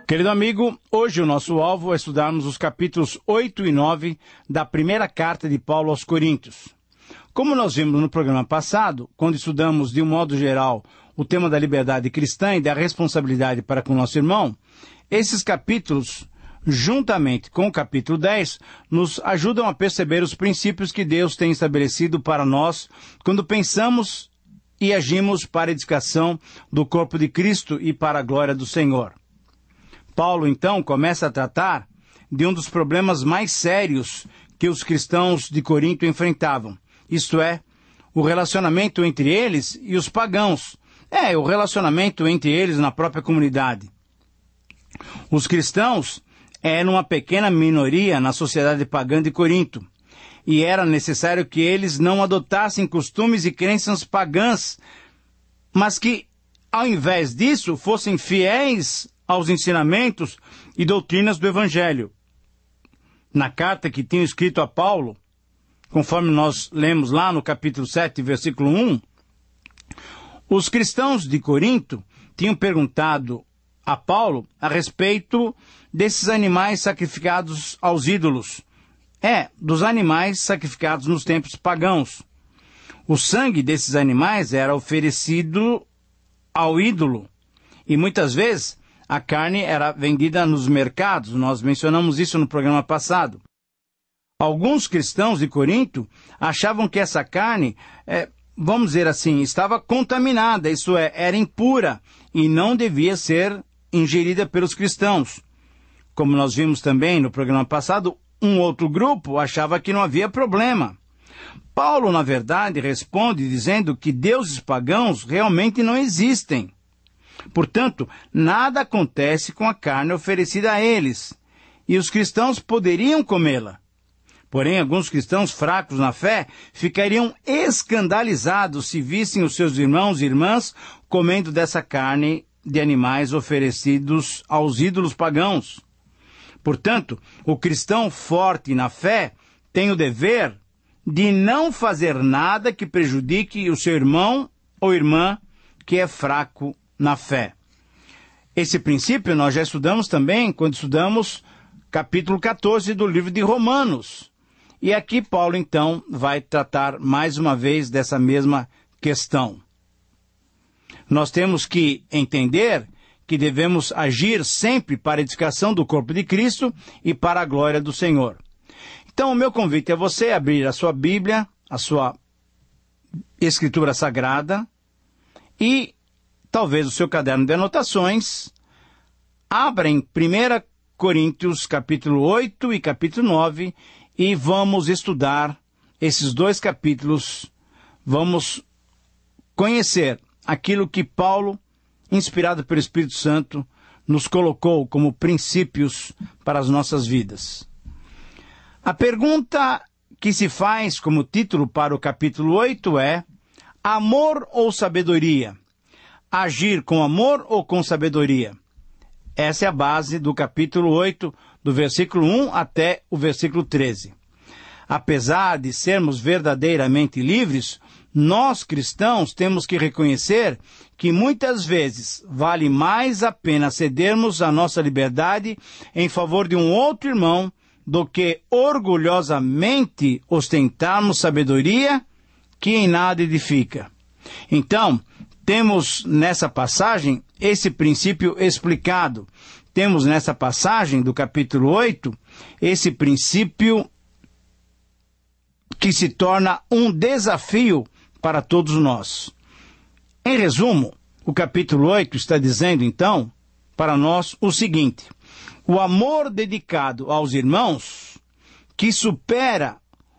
Querido amigo, hoje o nosso alvo é estudarmos os capítulos 8 e 9 da primeira carta de Paulo aos Coríntios. Como nós vimos no programa passado, quando estudamos de um modo geral o tema da liberdade cristã e da responsabilidade para com o nosso irmão, esses capítulos, juntamente com o capítulo 10, nos ajudam a perceber os princípios que Deus tem estabelecido para nós quando pensamos e agimos para a edificação do corpo de Cristo e para a glória do Senhor. Paulo, então, começa a tratar de um dos problemas mais sérios que os cristãos de Corinto enfrentavam, isto é, o relacionamento entre eles e os pagãos, o relacionamento entre eles na própria comunidade. Os cristãos eram uma pequena minoria na sociedade pagã de Corinto, e era necessário que eles não adotassem costumes e crenças pagãs, mas que, ao invés disso, fossem fiéis aos ensinamentos e doutrinas do Evangelho. Na carta que tinha escrito a Paulo, conforme nós lemos lá no capítulo 7, versículo 1, os cristãos de Corinto tinham perguntado a Paulo a respeito desses animais sacrificados aos ídolos. Dos animais sacrificados nos tempos pagãos. O sangue desses animais era oferecido ao ídolo, e muitas vezes a carne era vendida nos mercados. Nós mencionamos isso no programa passado. Alguns cristãos de Corinto achavam que essa carne, vamos dizer assim, estava contaminada, isso era impura, e não devia ser ingerida pelos cristãos. Como nós vimos também no programa passado, um outro grupo achava que não havia problema. Paulo, na verdade, responde dizendo que deuses pagãos realmente não existem. Portanto, nada acontece com a carne oferecida a eles, e os cristãos poderiam comê-la. Porém, alguns cristãos fracos na fé ficariam escandalizados se vissem os seus irmãos e irmãs comendo dessa carne de animais oferecidos aos ídolos pagãos. Portanto, o cristão forte na fé tem o dever de não fazer nada que prejudique o seu irmão ou irmã que é fraco na fé. Esse princípio nós já estudamos também quando estudamos capítulo 14 do livro de Romanos. E aqui Paulo, então, vai tratar mais uma vez dessa mesma questão. Nós temos que entender que devemos agir sempre para a edificação do corpo de Cristo e para a glória do Senhor. Então, o meu convite é você abrir a sua Bíblia, a sua Escritura Sagrada, e talvez o seu caderno de anotações. Abra em 1 Coríntios capítulo 8 e capítulo 9 e vamos estudar esses dois capítulos. Vamos conhecer aquilo que Paulo, inspirado pelo Espírito Santo, nos colocou como princípios para as nossas vidas. A pergunta que se faz como título para o capítulo 8 é: amor ou sabedoria? Agir com amor ou com sabedoria? Essa é a base do capítulo 8, do versículo 1 até o versículo 13. Apesar de sermos verdadeiramente livres, nós cristãos temos que reconhecer que muitas vezes vale mais a pena cedermos a nossa liberdade em favor de um outro irmão do que orgulhosamente ostentarmos sabedoria que em nada edifica. Então, temos nessa passagem esse princípio explicado. Temos nessa passagem do capítulo 8 esse princípio que se torna um desafio para todos nós. Em resumo, o capítulo 8 está dizendo, então, para nós o seguinte: o amor dedicado aos irmãos, que supera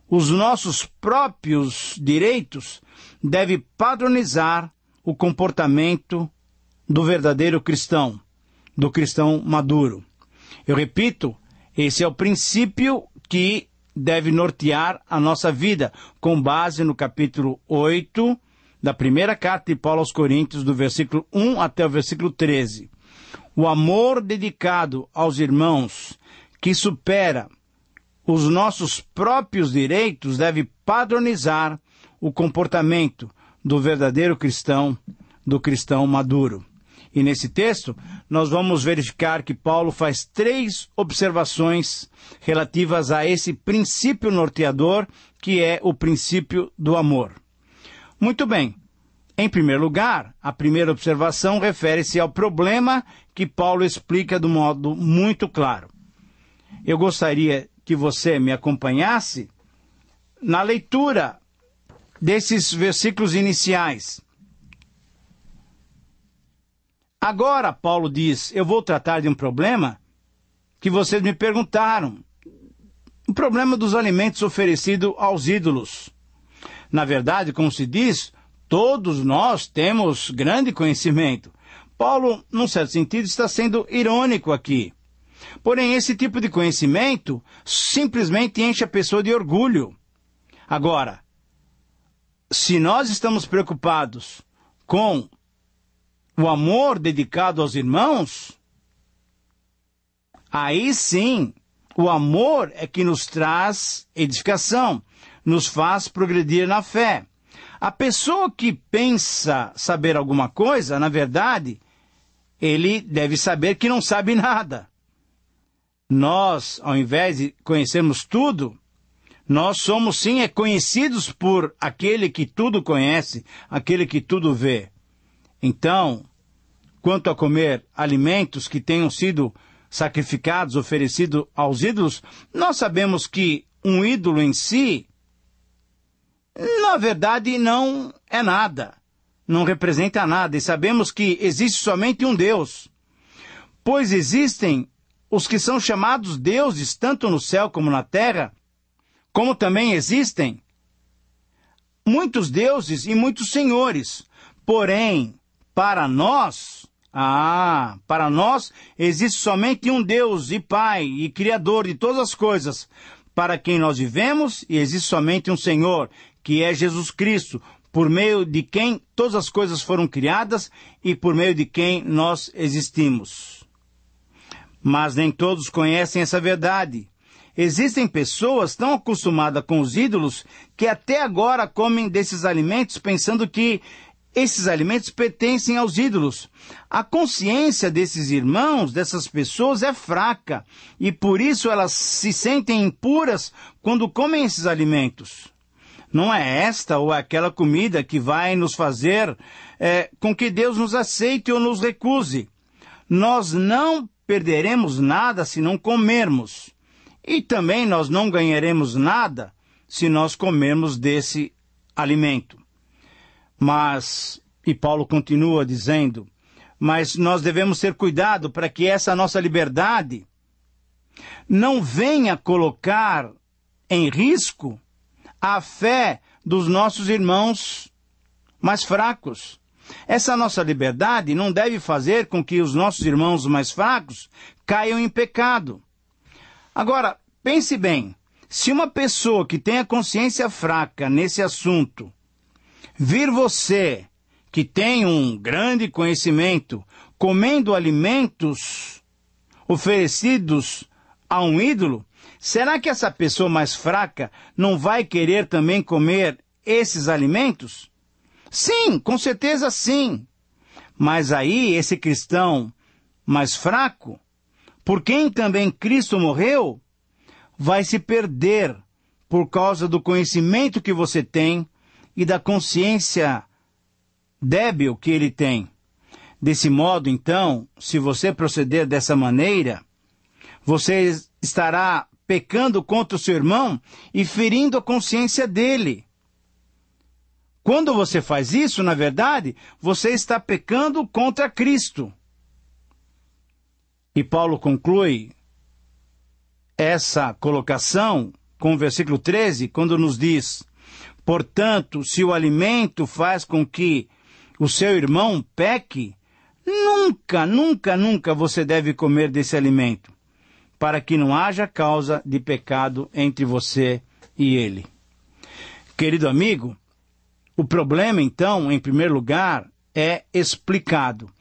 os nossos próprios direitos, deve padronizar o comportamento do verdadeiro cristão, do cristão maduro. Eu repito, esse é o princípio que deve nortear a nossa vida, com base no capítulo 8 da primeira carta de Paulo aos Coríntios, do versículo 1 até o versículo 13. O amor dedicado aos irmãos, que supera os nossos próprios direitos, deve padronizar o comportamento do verdadeiro cristão, do cristão maduro. E nesse texto, nós vamos verificar que Paulo faz 3 observações relativas a esse princípio norteador, que é o princípio do amor. Muito bem. Em primeiro lugar, a primeira observação refere-se ao problema que Paulo explica de um modo muito claro. Eu gostaria que você me acompanhasse na leitura desses versículos iniciais. Agora, Paulo diz, eu vou tratar de um problema que vocês me perguntaram. O problema dos alimentos oferecidos aos ídolos. Na verdade, como se diz, todos nós temos grande conhecimento. Paulo, num certo sentido, está sendo irônico aqui. Porém, esse tipo de conhecimento simplesmente enche a pessoa de orgulho. Agora, se nós estamos preocupados com o amor dedicado aos irmãos, aí sim, o amor é que nos traz edificação, nos faz progredir na fé. A pessoa que pensa saber alguma coisa, na verdade, ele deve saber que não sabe nada. Nós, ao invés de conhecermos tudo, nós somos sim conhecidos por aquele que tudo conhece, aquele que tudo vê. Então, quanto a comer alimentos que tenham sido sacrificados, oferecidos aos ídolos, nós sabemos que um ídolo em si, na verdade, não é nada, não representa nada, e sabemos que existe somente um Deus, pois existem os que são chamados deuses, tanto no céu como na terra, como também existem muitos deuses e muitos senhores. Porém, para nós existe somente um Deus e Pai e Criador de todas as coisas, para quem nós vivemos, e existe somente um Senhor, que é Jesus Cristo, por meio de quem todas as coisas foram criadas e por meio de quem nós existimos. Mas nem todos conhecem essa verdade. Existem pessoas tão acostumadas com os ídolos que até agora comem desses alimentos pensando que esses alimentos pertencem aos ídolos. A consciência desses irmãos, dessas pessoas, é fraca e por isso elas se sentem impuras quando comem esses alimentos. Não é esta ou aquela comida que vai nos fazer com que Deus nos aceite ou nos recuse. Nós não perderemos nada se não comermos. E também nós não ganharemos nada se nós comermos desse alimento. Mas, e Paulo continua dizendo, mas nós devemos ter cuidado para que essa nossa liberdade não venha colocar em risco a fé dos nossos irmãos mais fracos. Essa nossa liberdade não deve fazer com que os nossos irmãos mais fracos caiam em pecado. Agora, pense bem, se uma pessoa que tem a consciência fraca nesse assunto vir você, que tem um grande conhecimento, comendo alimentos oferecidos a um ídolo, será que essa pessoa mais fraca não vai querer também comer esses alimentos? Sim, com certeza sim. Mas aí esse cristão mais fraco, por quem também Cristo morreu, vai se perder por causa do conhecimento que você tem e da consciência débil que ele tem. Desse modo, então, se você proceder dessa maneira, você estará pecando contra o seu irmão e ferindo a consciência dele. Quando você faz isso, na verdade, você está pecando contra Cristo. E Paulo conclui essa colocação com o versículo 13, quando nos diz: portanto, se o alimento faz com que o seu irmão peque, nunca você deve comer desse alimento, para que não haja causa de pecado entre você e ele. Querido amigo, o problema, então, em primeiro lugar, é explicado.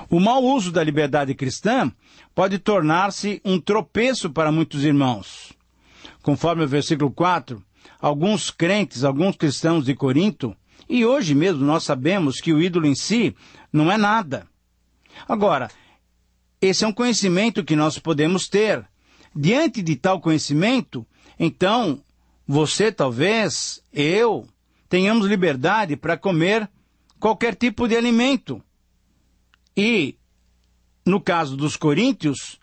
O mau uso da liberdade cristã pode tornar-se um tropeço para muitos irmãos. Conforme o versículo 4, alguns crentes, alguns cristãos de Corinto, e hoje mesmo nós sabemos que o ídolo em si não é nada. Agora, Esse é um conhecimento que nós podemos ter. Diante de tal conhecimento, então, você talvez, eu, tenhamos liberdade para comer qualquer tipo de alimento. E, no caso dos coríntios,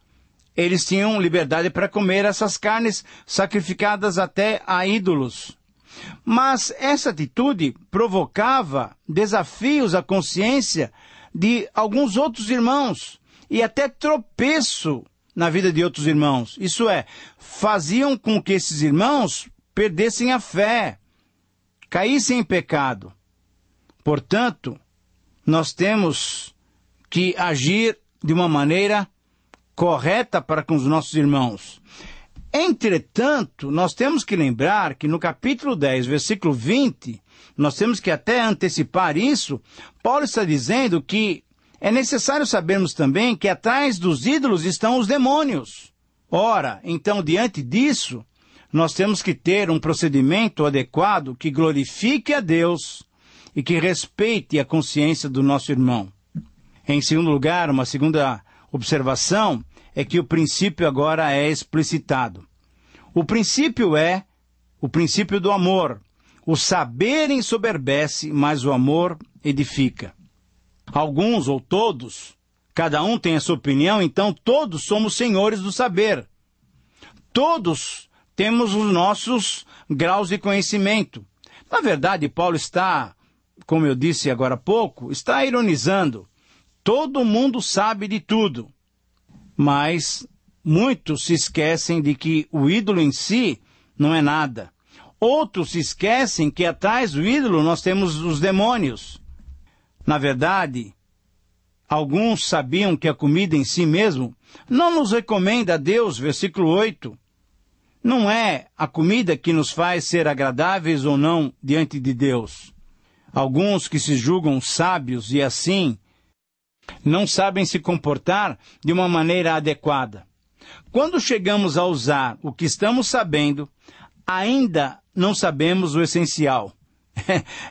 eles tinham liberdade para comer essas carnes sacrificadas até a ídolos. Mas essa atitude provocava desafios à consciência de alguns outros irmãos e até tropeço na vida de outros irmãos. Isso é, faziam com que esses irmãos perdessem a fé, caíssem em pecado. Portanto, nós temos que agir de uma maneira correta para com os nossos irmãos. Entretanto, nós temos que lembrar que no capítulo 10, versículo 20, nós temos que até antecipar isso, Paulo está dizendo que é necessário sabermos também que atrás dos ídolos estão os demônios. Ora, então, diante disso, nós temos que ter um procedimento adequado que glorifique a Deus e que respeite a consciência do nosso irmão. Em segundo lugar, uma segunda observação é que o princípio agora é explicitado. O princípio é o princípio do amor. O saber ensoberbece, mas o amor edifica. Alguns ou todos, cada um tem a sua opinião, então todos somos senhores do saber. Todos temos os nossos graus de conhecimento. Na verdade, Paulo está, como eu disse agora há pouco, está ironizando. Todo mundo sabe de tudo. Mas muitos se esquecem de que o ídolo em si não é nada. Outros se esquecem que atrás do ídolo nós temos os demônios. Na verdade, alguns sabiam que a comida em si mesmo não nos recomenda a Deus, versículo 8. Não é a comida que nos faz ser agradáveis ou não diante de Deus. Alguns que se julgam sábios e assim não sabem se comportar de uma maneira adequada. Quando chegamos a usar o que estamos sabendo, ainda não sabemos o essencial.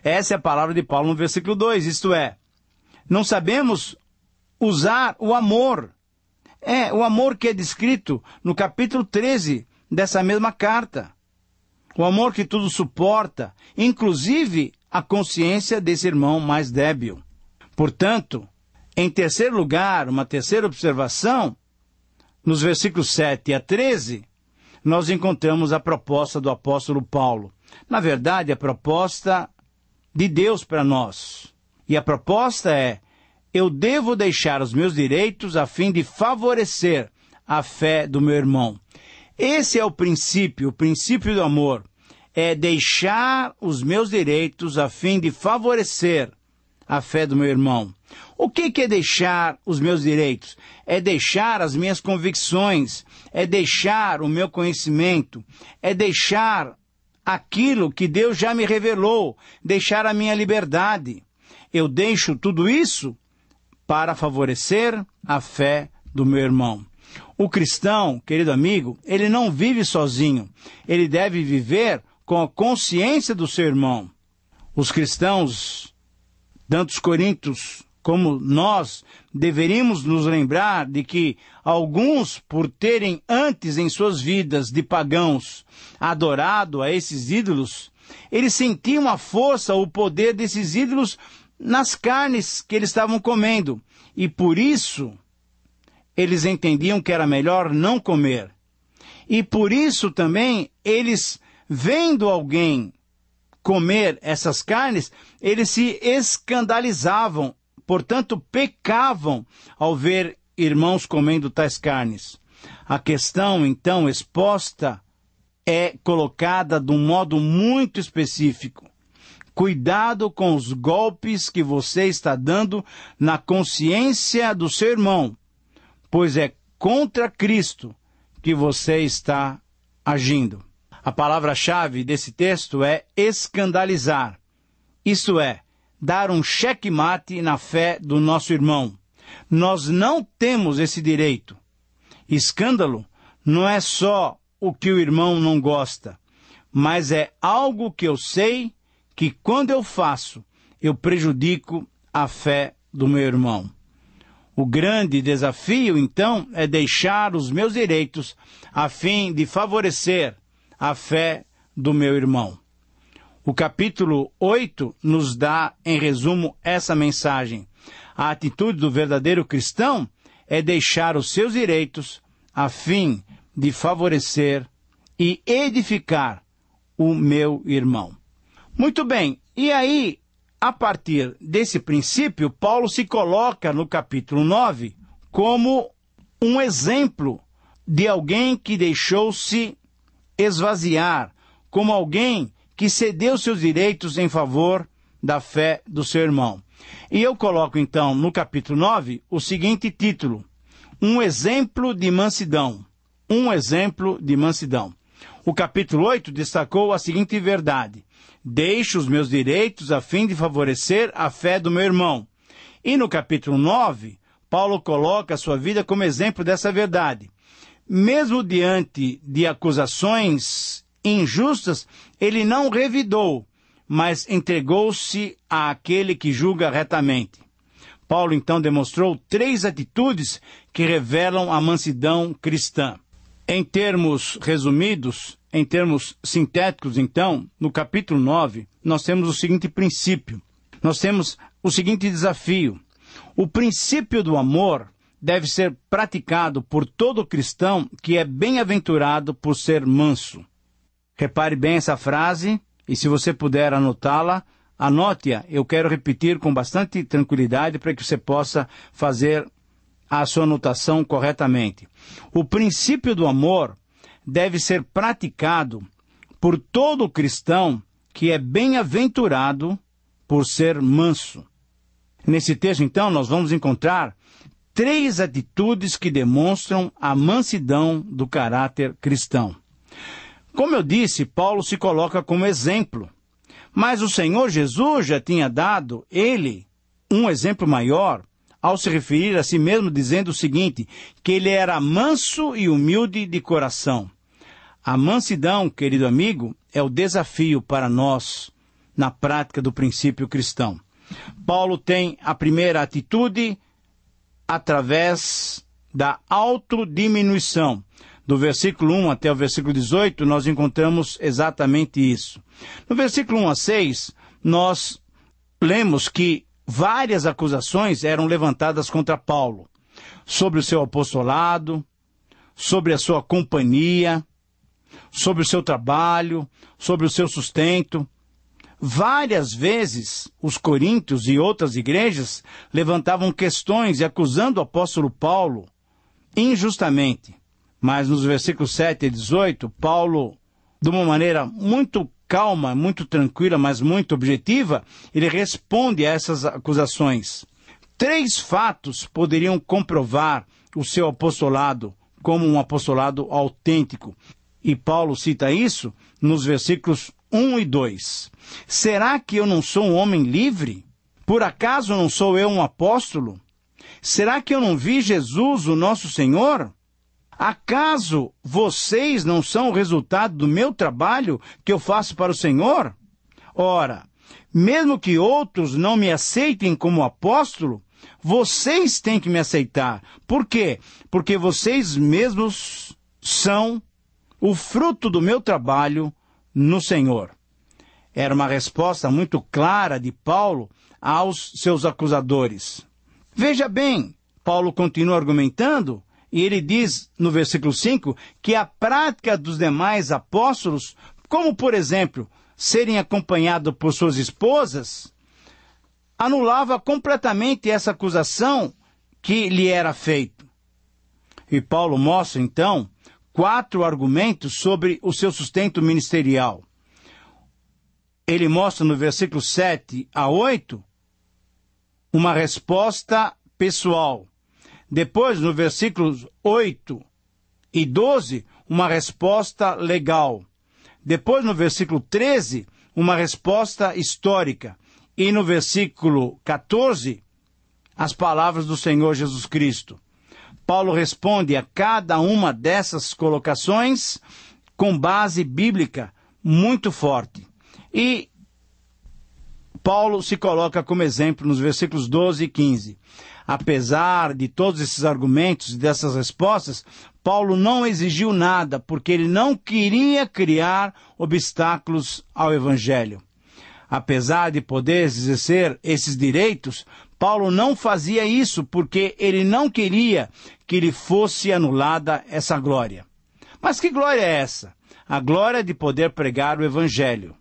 Essa é a palavra de Paulo no versículo 2, isto é, não sabemos usar o amor. O amor que é descrito no capítulo 13 dessa mesma carta. O amor que tudo suporta, inclusive a consciência desse irmão mais débil. Portanto, em terceiro lugar, uma terceira observação, nos versículos 7 a 13, nós encontramos a proposta do apóstolo Paulo. Na verdade, a proposta de Deus para nós. E a proposta é, eu devo deixar os meus direitos a fim de favorecer a fé do meu irmão. Esse é o princípio do amor. É deixar os meus direitos a fim de favorecer a fé do meu irmão. O que é deixar os meus direitos? É deixar as minhas convicções, é deixar o meu conhecimento, é deixar aquilo que Deus já me revelou, deixar a minha liberdade. Eu deixo tudo isso para favorecer a fé do meu irmão. O cristão, querido amigo, ele não vive sozinho, ele deve viver com a consciência do seu irmão. Os cristãos, tanto os coríntios como nós, deveríamos nos lembrar de que alguns, por terem antes em suas vidas de pagãos adorado a esses ídolos, eles sentiam a força, o poder desses ídolos nas carnes que eles estavam comendo. E por isso, eles entendiam que era melhor não comer. E por isso também, eles, vendo alguém comer essas carnes, eles se escandalizavam, portanto, pecavam ao ver irmãos comendo tais carnes. A questão, então, exposta é colocada de um modo muito específico. Cuidado com os golpes que você está dando na consciência do seu irmão, pois é contra Cristo que você está agindo. A palavra-chave desse texto é escandalizar. Isto é, dar um checkmate na fé do nosso irmão. Nós não temos esse direito. Escândalo não é só o que o irmão não gosta, mas é algo que eu sei que quando eu faço, eu prejudico a fé do meu irmão. O grande desafio, então, é deixar os meus direitos a fim de favorecer a fé do meu irmão. O capítulo 8 nos dá, em resumo, essa mensagem. A atitude do verdadeiro cristão é deixar os seus direitos a fim de favorecer e edificar o meu irmão. Muito bem, e aí, a partir desse princípio, Paulo se coloca no capítulo 9 como um exemplo de alguém que deixou-se esvaziar, como alguém que cedeu seus direitos em favor da fé do seu irmão. E eu coloco então no capítulo 9 o seguinte título: um exemplo de mansidão. Um exemplo de mansidão. O capítulo 8 destacou a seguinte verdade: deixo os meus direitos a fim de favorecer a fé do meu irmão. E no capítulo 9, Paulo coloca a sua vida como exemplo dessa verdade. Mesmo diante de acusações injustas, ele não revidou, mas entregou-se àquele que julga retamente. Paulo então demonstrou 3 atitudes que revelam a mansidão cristã. Em termos resumidos, em termos sintéticos, então, no capítulo 9, nós temos o seguinte princípio. Nós temos o seguinte desafio. O princípio do amor deve ser praticado por todo cristão que é bem-aventurado por ser manso. Repare bem essa frase, e se você puder anotá-la, anote-a. Eu quero repetir com bastante tranquilidade para que você possa fazer a sua anotação corretamente. O princípio do amor deve ser praticado por todo cristão que é bem-aventurado por ser manso. Nesse texto, então, nós vamos encontrar 3 atitudes que demonstram a mansidão do caráter cristão. Como eu disse, Paulo se coloca como exemplo, mas o Senhor Jesus já tinha dado, ele, um exemplo maior, ao se referir a si mesmo, dizendo o seguinte, que ele era manso e humilde de coração. A mansidão, querido amigo, é o desafio para nós na prática do princípio cristão. Paulo tem a primeira atitude através da autodiminuição. Do versículo 1 até o versículo 18, nós encontramos exatamente isso. No versículo 1 a 6, nós lemos que várias acusações eram levantadas contra Paulo, sobre o seu apostolado, sobre a sua companhia, sobre o seu trabalho, sobre o seu sustento. Várias vezes, os coríntios e outras igrejas levantavam questões e acusando o apóstolo Paulo injustamente. Mas nos versículos 7 e 18, Paulo, de uma maneira muito calma, muito tranquila, mas muito objetiva, ele responde a essas acusações. 3 fatos poderiam comprovar o seu apostolado como um apostolado autêntico. E Paulo cita isso nos versículos 1 e 2. Será que eu não sou um homem livre? Por acaso não sou eu um apóstolo? Será que eu não vi Jesus, o nosso Senhor? Acaso vocês não são o resultado do meu trabalho que eu faço para o Senhor? Ora, mesmo que outros não me aceitem como apóstolo, vocês têm que me aceitar. Por quê? Porque vocês mesmos são o fruto do meu trabalho no Senhor. Era uma resposta muito clara de Paulo aos seus acusadores. Veja bem, Paulo continua argumentando, e ele diz no versículo 5 que a prática dos demais apóstolos, como por exemplo, serem acompanhados por suas esposas, anulava completamente essa acusação que lhe era feita. E Paulo mostra então 4 argumentos sobre o seu sustento ministerial. Ele mostra no versículo 7 a 8 uma resposta pessoal. Depois, no versículos 8 e 12, uma resposta legal. Depois, no versículo 13, uma resposta histórica. E no versículo 14, as palavras do Senhor Jesus Cristo. Paulo responde a cada uma dessas colocações com base bíblica muito forte. E Paulo se coloca como exemplo nos versículos 12 e 15. Apesar de todos esses argumentos e dessas respostas, Paulo não exigiu nada, porque ele não queria criar obstáculos ao Evangelho. Apesar de poder exercer esses direitos, Paulo não fazia isso porque ele não queria que lhe fosse anulada essa glória. Mas que glória é essa? A glória de poder pregar o Evangelho.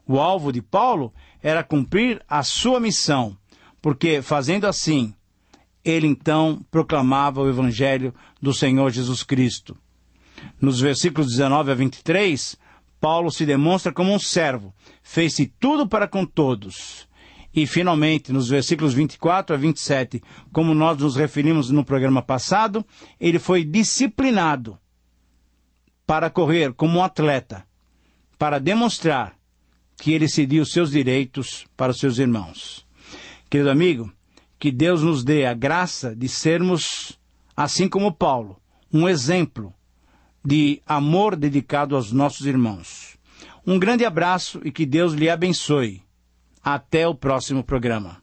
O alvo de Paulo era cumprir a sua missão, porque fazendo assim, ele então proclamava o Evangelho do Senhor Jesus Cristo. Nos versículos 19 a 23, Paulo se demonstra como um servo, fez-se tudo para com todos. E finalmente, nos versículos 24 a 27, como nós nos referimos no programa passado, ele foi disciplinado para correr como um atleta, para demonstrar que ele cedia os seus direitos para os seus irmãos. Querido amigo, que Deus nos dê a graça de sermos, assim como Paulo, um exemplo de amor dedicado aos nossos irmãos. Um grande abraço e que Deus lhe abençoe. Até o próximo programa.